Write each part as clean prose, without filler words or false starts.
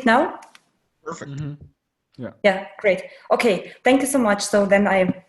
now? Perfect. Yeah. Yeah, great. Okay, thank you so much. So then I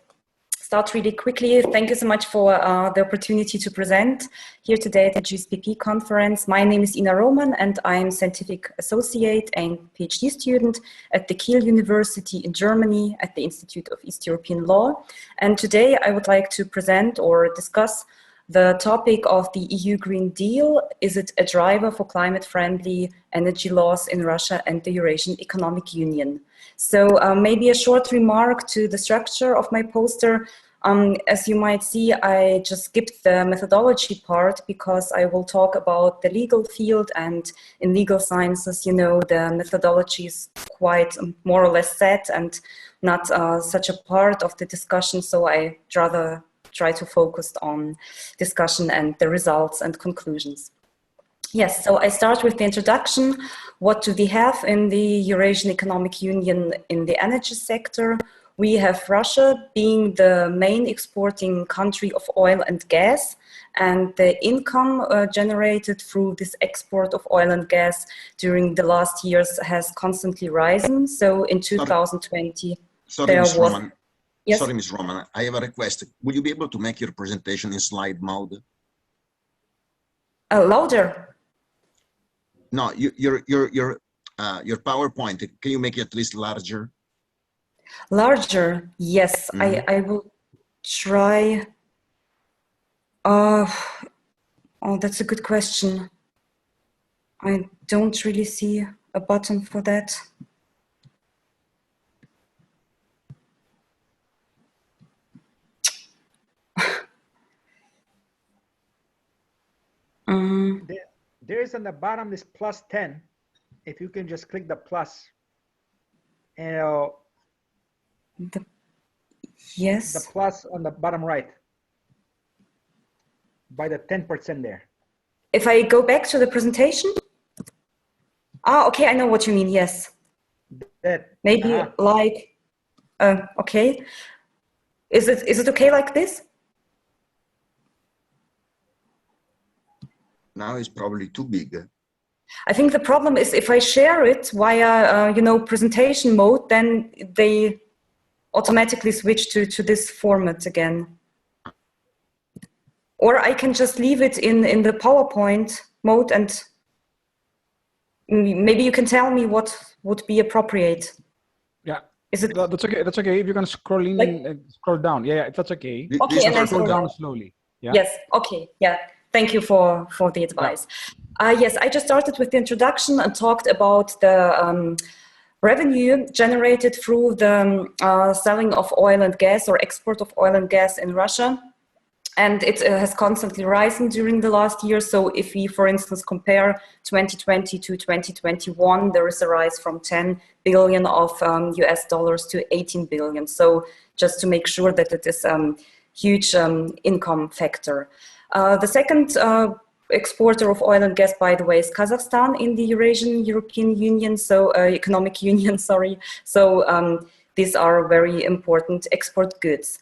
start really quickly. Thank you so much for the opportunity to present here today at the GSPP conference. My name is Ina Rohmann and I'm scientific associate and PhD student at the Kiel University in Germany at the Institute of East European Law. And today I would like to present or discuss the topic of the EU Green Deal. Is it a driver for climate-friendly energy laws in Russia and the Eurasian Economic Union? So maybe a short remark to the structure of my poster. As you might see, I just skipped the methodology part because I will talk about the legal field, and in legal sciences, you know, the methodology is quite more or less set and not such a part of the discussion. So I rather try to focus on discussion and the results and conclusions. Yes, so I start with the introduction. What do we have in the Eurasian Economic Union in the energy sector? We have Russia being the main exporting country of oil and gas, and the income generated through this export of oil and gas during the last years has constantly risen. So in 2020, Sorry, Ms. Rohmann. Yes? Sorry, Ms. Rohmann. I have a request. Will you be able to make your presentation in slide mode? Louder. No, your PowerPoint. Can you make it at least larger? Larger, yes. I will try. Oh, that's a good question. I don't really see a button for that. There is on the bottom this +10. If you can just click the plus, and yes, the plus on the bottom right by the 10% there. If I go back to the presentation, okay, I know what you mean. Yes, that maybe like okay. Is it okay like this? Now it's probably too big. I think the problem is if I share it via, you know, presentation mode, then they automatically switch to this format again. Or I can just leave it in the PowerPoint mode, and maybe you can tell me what would be appropriate. Yeah. Is it? That's okay. That's okay. If you can scroll in like, and scroll down. Yeah, that's okay. Okay, and then scroll down slowly. Yeah. Yes. Okay. Yeah. Thank you for the advice. Yeah. Yes, I just started with the introduction and talked about the revenue generated through the selling of oil and gas or export of oil and gas in Russia. And it has constantly risen during the last year. So if we, for instance, compare 2020 to 2021, there is a rise from 10 billion of US dollars to 18 billion. So just to make sure that it is a huge income factor. The second exporter of oil and gas, by the way, is Kazakhstan in the Eurasian European Union, so Economic Union, sorry. So these are very important export goods.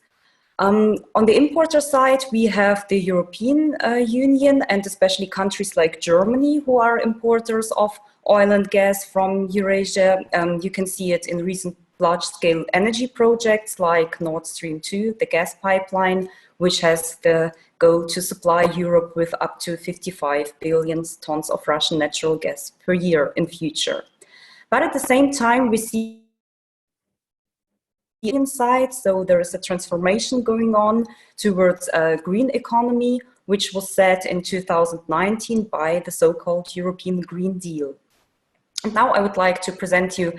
On the importer side, we have the European Union and especially countries like Germany who are importers of oil and gas from Eurasia. You can see it in recent large-scale energy projects like Nord Stream 2, the gas pipeline, which has the goal to supply Europe with up to 55 billion tons of Russian natural gas per year in future. But at the same time, we see inside, so there is a transformation going on towards a green economy, which was set in 2019 by the so-called European Green Deal. And now I would like to present you a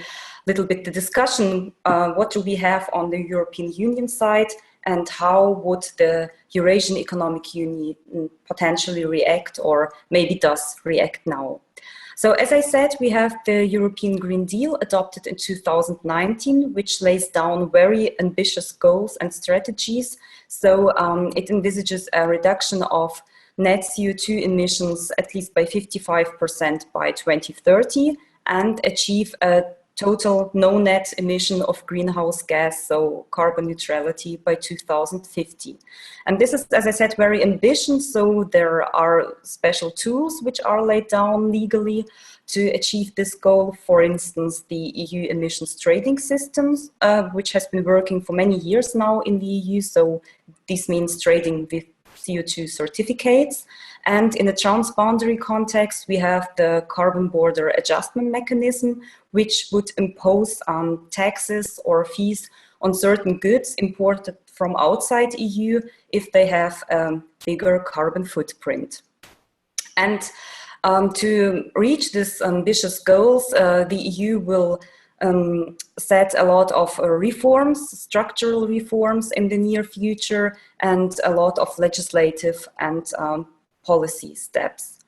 little bit the discussion. What do we have on the European Union side, and how would the Eurasian Economic Union potentially react, or maybe does react now? So as I said, we have the European Green Deal adopted in 2019, which lays down very ambitious goals and strategies. So it envisages a reduction of net CO2 emissions at least by 55% by 2030 and achieve a total no net emission of greenhouse gas, so carbon neutrality by 2050. And this is, as I said, very ambitious. So there are special tools which are laid down legally to achieve this goal. For instance, the EU emissions trading systems, which has been working for many years now in the EU. So this means trading with CO2 certificates. And in a transboundary context, we have the carbon border adjustment mechanism, which would impose taxes or fees on certain goods imported from outside EU if they have a bigger carbon footprint. And to reach these ambitious goals, the EU will set a lot of reforms, structural reforms in the near future, and a lot of legislative and policy steps.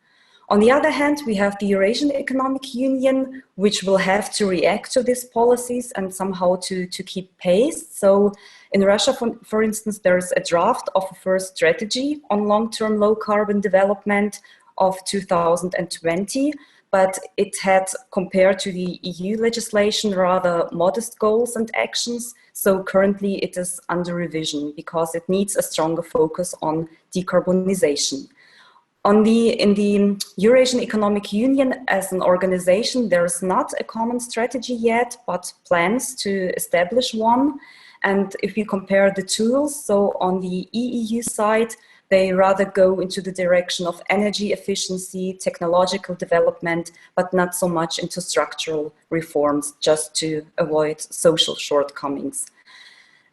On the other hand, we have the Eurasian Economic Union, which will have to react to these policies and somehow to keep pace. So in Russia, for instance, there's a draft of a first strategy on long-term low-carbon development of 2020, but it had, compared to the EU legislation, rather modest goals and actions. So currently it is under revision because it needs a stronger focus on decarbonization. In the Eurasian Economic Union as an organization, there is not a common strategy yet, but plans to establish one. And if you compare the tools, so on the EU side, they rather go into the direction of energy efficiency, technological development, but not so much into structural reforms, just to avoid social shortcomings.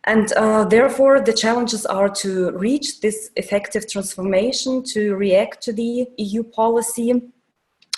And therefore, the challenges are to reach this effective transformation, to react to the EU policy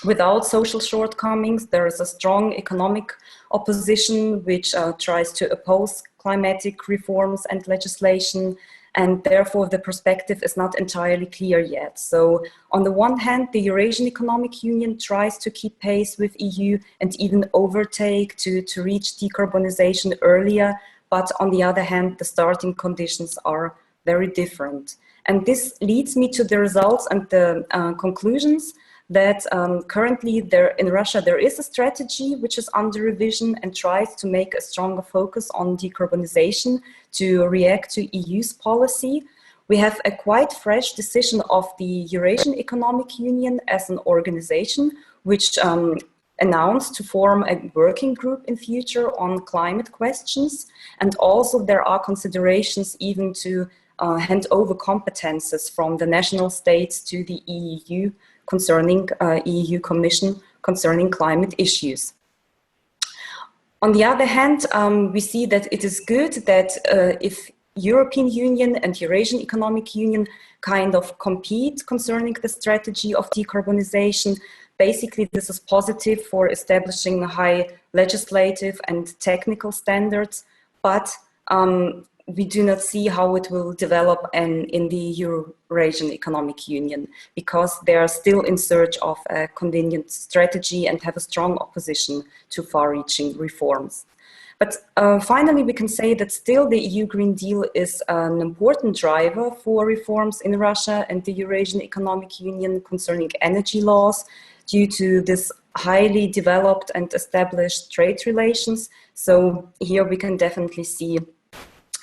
without social shortcomings. There is a strong economic opposition which tries to oppose climatic reforms and legislation, and therefore the perspective is not entirely clear yet. So on the one hand, the Eurasian Economic Union tries to keep pace with EU and even overtake to reach decarbonization earlier. But on the other hand, the starting conditions are very different. And this leads me to the results and the conclusions that currently in Russia there is a strategy which is under revision and tries to make a stronger focus on decarbonization to react to EU's policy. We have a quite fresh decision of the Eurasian Economic Union as an organization which announced to form a working group in future on climate questions. And also there are considerations even to hand over competences from the national states to the EU concerning EU Commission concerning climate issues. On the other hand, we see that it is good that if European Union and Eurasian Economic Union kind of compete concerning the strategy of decarbonization, basically this is positive for establishing high legislative and technical standards, but we do not see how it will develop in the Eurasian Economic Union because they are still in search of a convenient strategy and have a strong opposition to far-reaching reforms. But finally, we can say that still the EU Green Deal is an important driver for reforms in Russia and the Eurasian Economic Union concerning energy laws due to this highly developed and established trade relations. So here we can definitely see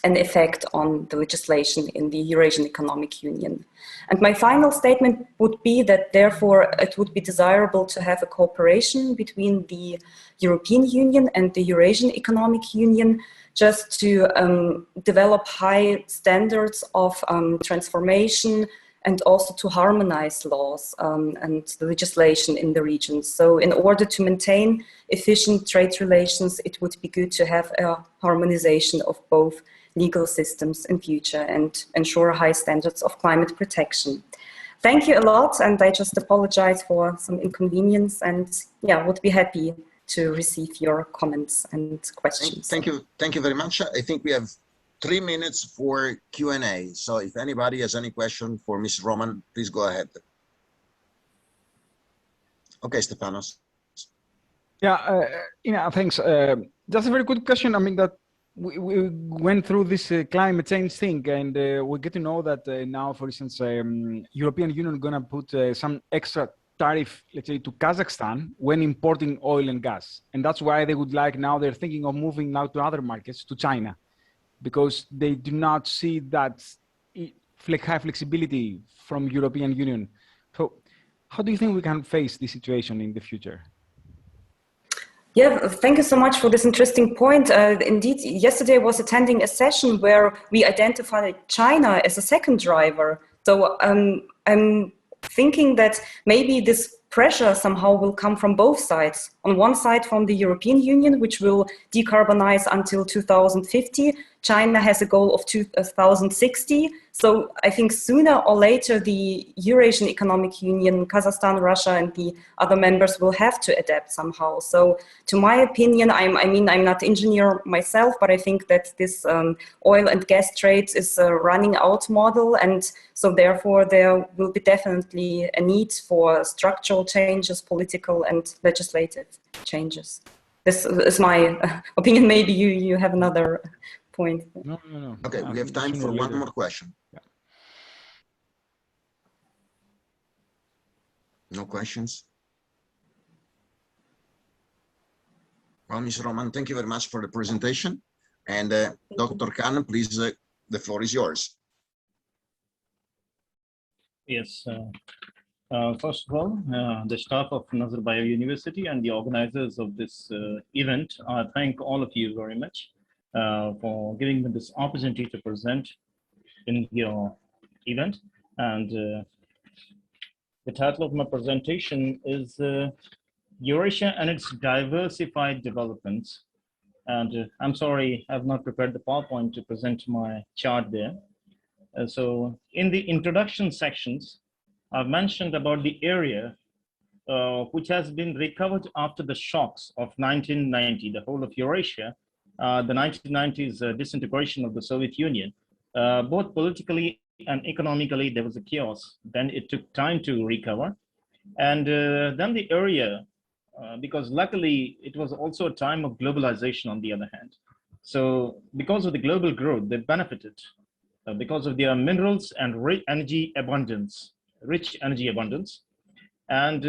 an effect on the legislation in the Eurasian Economic Union. And my final statement would be that therefore it would be desirable to have a cooperation between the European Union and the Eurasian Economic Union just to develop high standards of transformation and also to harmonize laws and the legislation in the region. So in order to maintain efficient trade relations, it would be good to have a harmonization of both legal systems in future and ensure high standards of climate protection. Thank you a lot, and I just apologize for some inconvenience, and yeah, would be happy to receive your comments and questions. Thank you very much. I think we have 3 minutes for Q&A. So if anybody has any question for Ms. Rohmann, please go ahead. Okay, Stefanos. Yeah, thanks. That's a very good question. I mean, that we went through this climate change thing, and we get to know that now, for instance, European Union gonna put some extra tariff, let's say, to Kazakhstan when importing oil and gas. And that's why they would like, now they're thinking of moving now to other markets, to China, because they do not see that high flexibility from European Union. So how do you think we can face this situation in the future? Yeah, thank you so much for this interesting point. Indeed, yesterday I was attending a session where we identified China as a second driver. So I'm thinking that maybe this pressure somehow will come from both sides. On one side, from the European Union, which will decarbonize until 2050. China has a goal of 2060. So I think sooner or later, the Eurasian Economic Union, Kazakhstan, Russia, and the other members will have to adapt somehow. So to my opinion, I'm not an engineer myself, but I think that this oil and gas trade is a running out model. And so therefore, there will be definitely a need for structural changes, political and legislative changes. This is my opinion. Maybe you have another point. No. Okay, we have time for one more question. Yeah. No questions? Well, Ms. Rohmann, thank you very much for the presentation. And Dr. Khan, please, the floor is yours. Yes. First of all, the staff of Nazarbayev University and the organizers of this event, I thank all of you very much for giving me this opportunity to present in your event. And the title of my presentation is Eurasia and its Diversified Developments. And I'm sorry, I've not prepared the PowerPoint to present my chart there. So in the introduction sections, I've mentioned about the area which has been recovered after the shocks of 1990, the whole of Eurasia, the 1990s disintegration of the Soviet Union. Both politically and economically, there was a chaos. Then it took time to recover. And then the area, because luckily it was also a time of globalization on the other hand. So because of the global growth, they benefited because of their minerals and rich energy abundance. And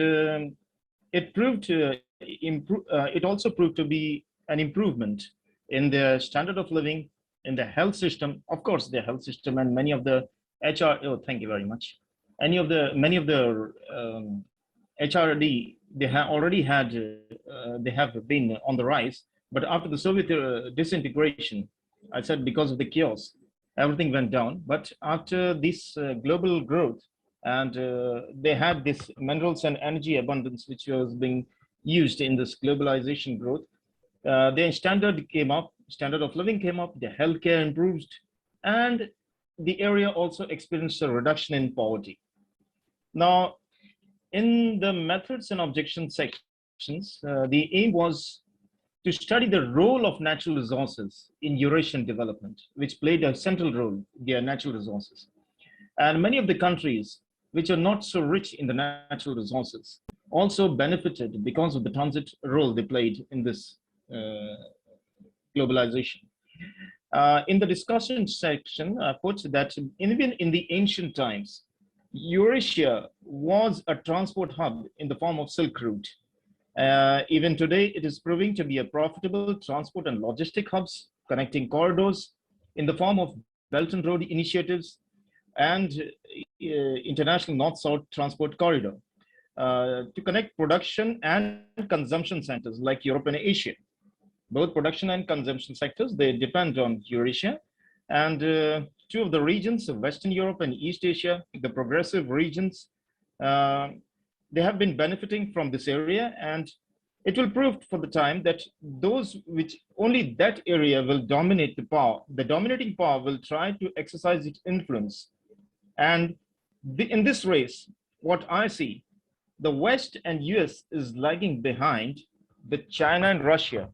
it proved to it also proved to be an improvement in the standard of living, in the health system, of course, the health system, and many of the thank you very much. Many of the HRD, they have been on the rise, but after the Soviet disintegration, I said because of the chaos, everything went down. But after this global growth, and they had this minerals and energy abundance, which was being used in this globalization growth. Their standard came up, standard of living came up, the healthcare improved, and the area also experienced a reduction in poverty. Now, in the methods and objections sections, the aim was to study the role of natural resources in Eurasian development, which played a central role, their natural resources. And many of the countries which are not so rich in the natural resources also benefited because of the transit role they played in this globalization. In the discussion section, I put that even in the ancient times, Eurasia was a transport hub in the form of Silk Route. Even today, it is proving to be a profitable transport and logistic hubs, connecting corridors in the form of Belt and Road initiatives and international north-south transport corridor to connect production and consumption centers like Europe and Asia. Both production and consumption sectors, they depend on Eurasia. And two of the regions of Western Europe and East Asia, the progressive regions, they have been benefiting from this area, and it will prove for the time that those which only that area will dominate the power, the dominating power will try to exercise its influence. And in this race, what I see, the West and US is lagging behind with China and Russia,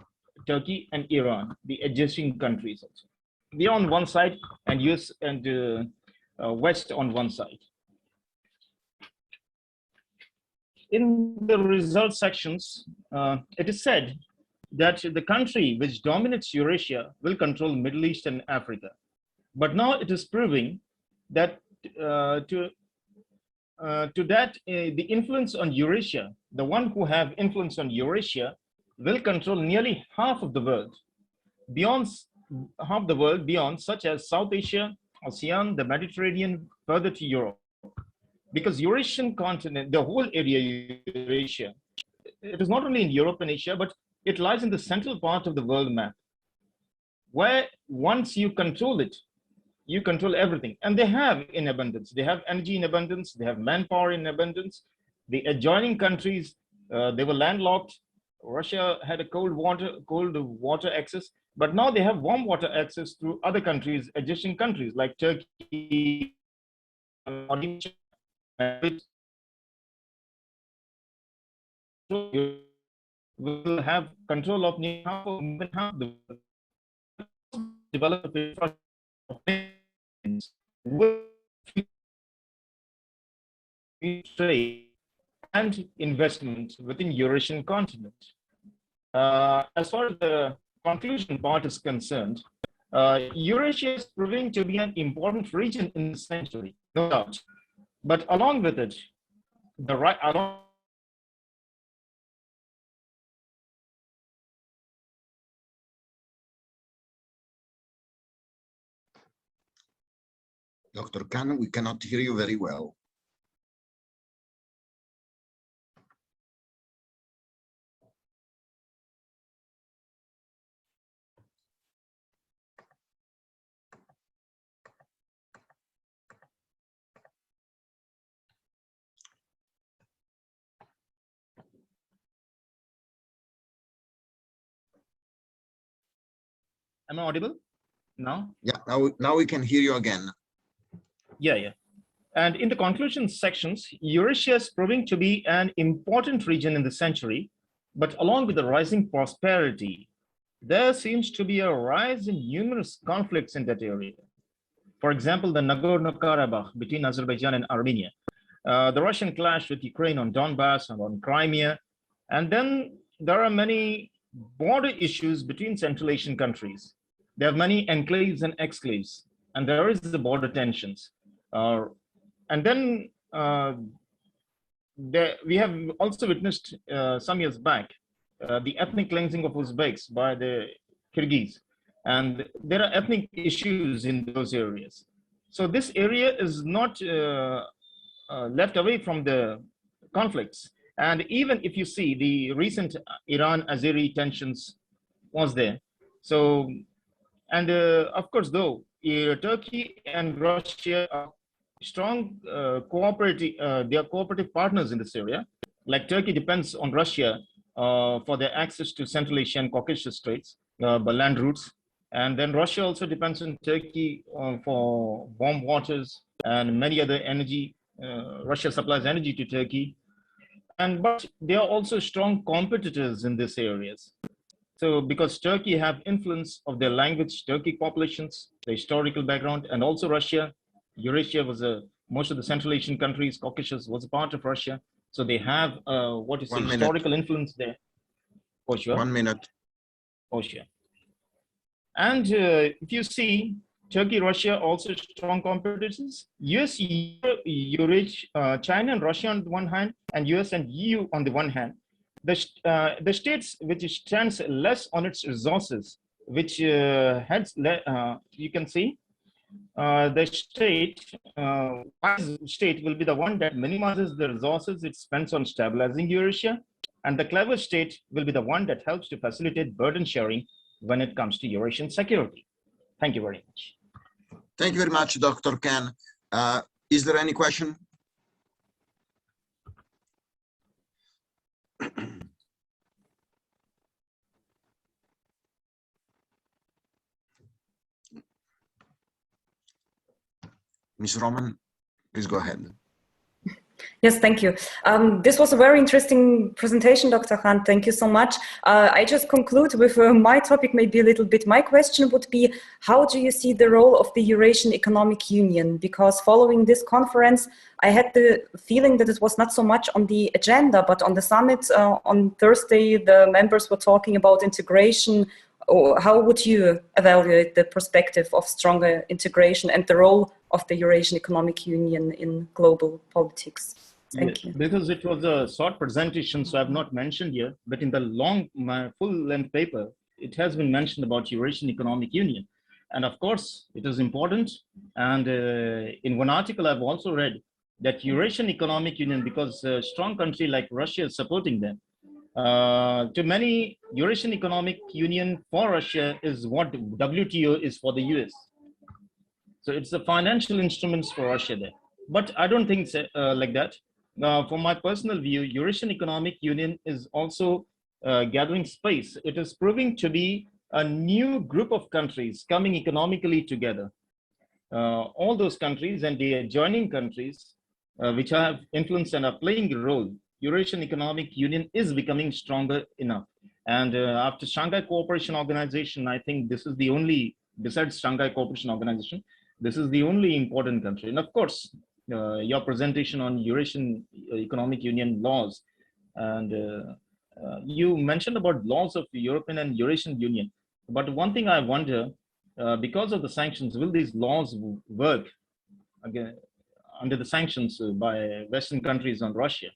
Turkey and Iran, the adjacent countries also. They on one side and US and West on one side. In the results sections, it is said that the country which dominates Eurasia will control Middle East and Africa. But now it is proving that to that, the influence on Eurasia, the one who have influence on Eurasia will control nearly half of the world, beyond half the world beyond, such as South Asia, ASEAN, the Mediterranean, further to Europe. Because Eurasian continent, the whole area Eurasia, it is not only in Europe and Asia, but it lies in the central part of the world map, where once you control it, you control everything. And they have in abundance. They have energy in abundance. They have manpower in abundance. The adjoining countries, they were landlocked. Russia had a cold water access, but now they have warm water access through other countries, adjacent countries like Turkey, will have control of nearly half the developed trade and investment within Eurasian continent. As far as the conclusion part is concerned, Eurasia is proving to be an important region in the century, no doubt. But along with it, Dr. Khan, we cannot hear you very well. am I audible now? Yeah, now we can hear you again. Yeah. And in the conclusion sections, Eurasia is proving to be an important region in the century, but along with the rising prosperity, there seems to be a rise in numerous conflicts in that area. For example, the Nagorno-Karabakh between Azerbaijan and Armenia, the Russian clash with Ukraine on Donbass and on Crimea, and then there are many border issues between Central Asian countries. There are many enclaves and exclaves, and there is the border tensions. And then we have also witnessed some years back the ethnic cleansing of Uzbeks by the Kyrgyz, and there are ethnic issues in those areas. So this area is not left away from the conflicts. And even if you see the recent Iran-Azeri tensions was there. So, and of course, though, Turkey and Russia are strong they are cooperative partners in this area. Like Turkey depends on Russia for their access to Central Asia and Caucasus Straits by land routes. And then Russia also depends on Turkey for warm waters and many other energy. Russia supplies energy to Turkey. But they are also strong competitors in these areas. So because Turkey have influence of their language, Turkic populations, the historical background, and also Russia, Eurasia was most of the Central Asian countries, Caucasus was a part of Russia. So they have historical influence there. For sure. 1 minute. For sure. And if you see, Turkey, Russia also strong competitors. US, Eurasia, China and Russia on the one hand, and US and EU on the one hand. The states which stands less on its resources, which you can see, the state will be the one that minimizes the resources it spends on stabilizing Eurasia, and the clever state will be the one that helps to facilitate burden sharing when it comes to Eurasian security. Thank you very much. Thank you very much, Dr. Khan. Is there any question? Ms. Rohmann, please go ahead. Yes, thank you. This was a very interesting presentation, Dr. Khan. Thank you so much. I just conclude with my topic, maybe a little bit. My question would be, how do you see the role of the Eurasian Economic Union? Because following this conference, I had the feeling that it was not so much on the agenda, but on the summit on Thursday, the members were talking about integration or how would you evaluate the perspective of stronger integration and the role of the Eurasian Economic Union in global politics? Thank you. Because it was a short presentation, so I've not mentioned here, but in the my full-length paper, it has been mentioned about Eurasian Economic Union. And of course, it is important. And in one article, I've also read that Eurasian Economic Union, because a strong country like Russia is supporting them, to many, Eurasian Economic Union for Russia is what WTO is for the US. So it's the financial instruments for Russia there. But I don't think like that. From my personal view, Eurasian Economic Union is also gathering space. It is proving to be a new group of countries coming economically together. All those countries and the adjoining countries which have influence and are playing a role, Eurasian Economic Union is becoming stronger enough. And after Shanghai Cooperation Organization, I think this is the only, besides Shanghai Cooperation Organization, this is the only important country. And of course, your presentation on Eurasian Economic Union laws, and you mentioned about laws of the European and Eurasian Union. But one thing I wonder, because of the sanctions, will these laws work again under the sanctions by Western countries on Russia?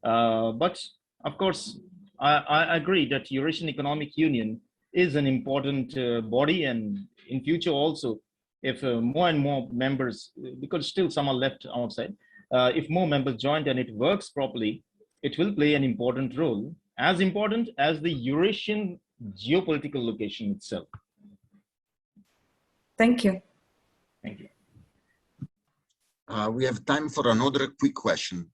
But of course, I agree that Eurasian Economic Union is an important body, and in future also, if more and more members, because still some are left outside, if more members join and it works properly, it will play an important role, as important as the Eurasian geopolitical location itself. Thank you. Thank you. We have time for another quick question.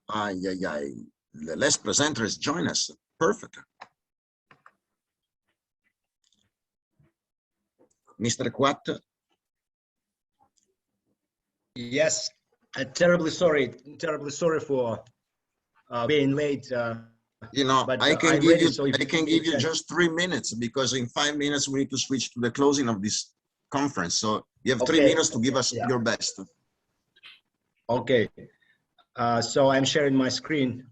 The last presenters join us. Perfect. Mr. Kuat. Yes, terribly sorry for being late. You know, but I can give you you just 3 minutes, because in 5 minutes we need to switch to the closing of this conference. So you have 3 minutes to give us your best. Okay. So I'm sharing my screen.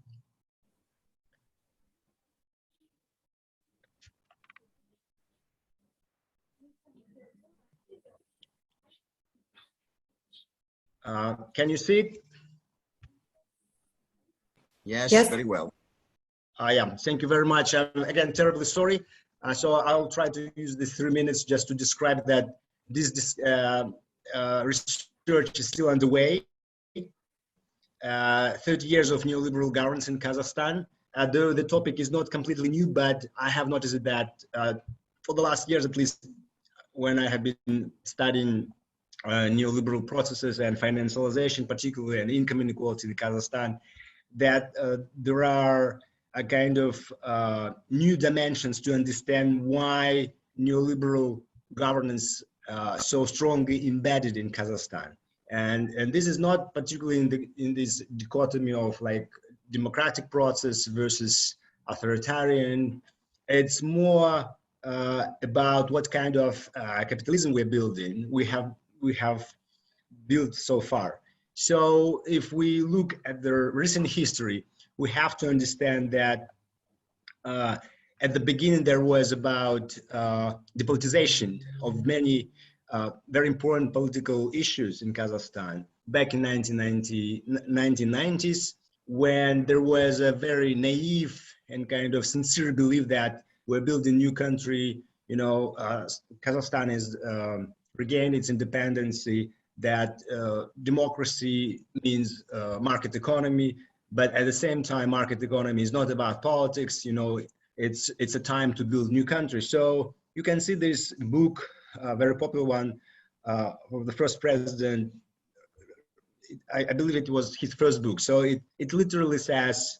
Can you see it? Yes, yes. Very well. Yeah, thank you very much. Again, terribly sorry. So I'll try to use the 3 minutes just to describe that this research is still underway. 30 years of neoliberal governance in Kazakhstan. Though the topic is not completely new, but I have noticed that for the last years, at least, when I have been studying neoliberal processes and financialization, particularly, and income inequality in Kazakhstan, that there are a kind of new dimensions to understand why neoliberal governance so strongly embedded in Kazakhstan. And this is not particularly in this dichotomy of like democratic process versus authoritarian. It's more about what kind of capitalism we're building. We have built so far. So if we look at the recent history, we have to understand that at the beginning there was about the politicization of many very important political issues in Kazakhstan back in 1990s, when there was a very naive and kind of sincere belief that we're building a new country. You know, Kazakhstan is regained its independence, that democracy means market economy, but at the same time, market economy is not about politics. You know, it's a time to build new country. So you can see this book, a very popular one, of the first president. I believe it was his first book. So it literally says,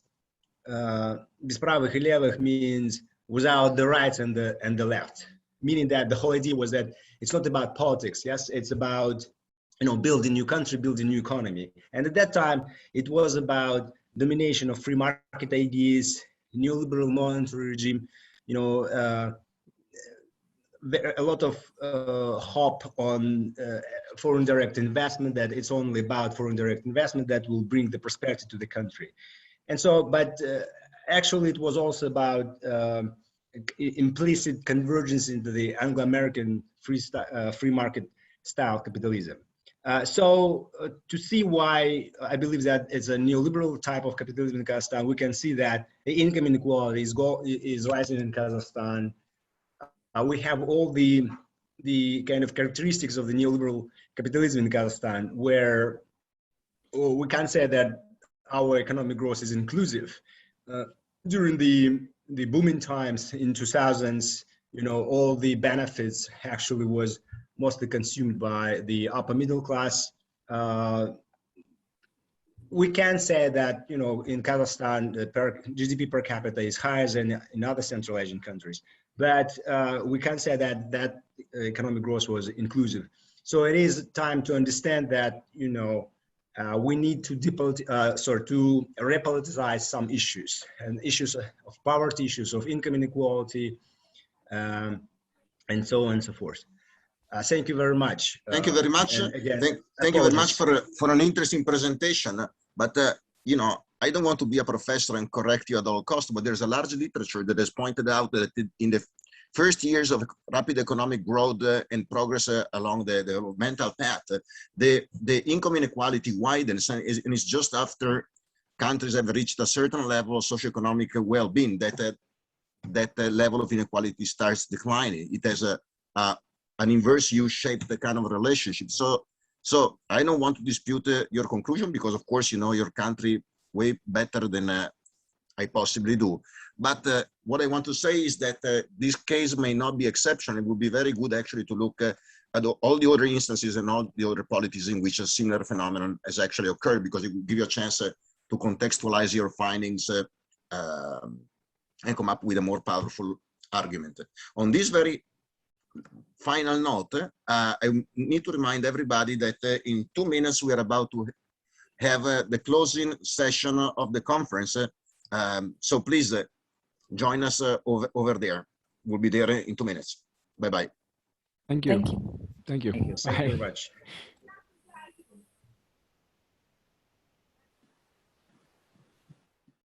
"Без правых и левых" means without the right and the left, meaning that the whole idea was that it's not about politics. Yes, it's about, you know, building new country, building new economy. And at that time, it was about domination of free market ideas, neoliberal monetary regime, you know, a lot of hope on foreign direct investment, that it's only about foreign direct investment that will bring the prosperity to the country. And so, but actually, it was also about implicit convergence into the Anglo-American free market style capitalism. To see why I believe that it's a neoliberal type of capitalism in Kazakhstan, we can see that the income inequality is rising in Kazakhstan. We have all the kind of characteristics of the neoliberal capitalism in Kazakhstan, where we can say that our economic growth is inclusive. During the booming times in 2000s, all the benefits actually was mostly consumed by the upper middle class. We can say that, in Kazakhstan, the GDP per capita is higher than in other Central Asian countries, but we can say that economic growth was inclusive. So it is time to understand that, we need to repoliticize some issues, and issues of poverty, issues of income inequality, and so on and so forth. Thank you very much. Thank you very much. Again, thank you very much for an interesting presentation. But, I don't want to be a professor and correct you at all costs, but there's a large literature that has pointed out that in the first years of rapid economic growth and progress along the developmental path, the income inequality widens, and it's just after countries have reached a certain level of socioeconomic well-being that level of inequality starts declining. It has an inverse U-shaped kind of relationship. So I don't want to dispute your conclusion, because of course, your country way better than I possibly do. But what I want to say is that this case may not be exception. It would be very good actually to look at all the other instances and all the other polities in which a similar phenomenon has actually occurred, because it will give you a chance to contextualize your findings and come up with a more powerful argument. On this very final note, I need to remind everybody that in 2 minutes we are about to have the closing session of the conference. So please join us over there. We'll be there in 2 minutes. Bye-bye. Thank you. Thank you. Thank you. Thank you very much.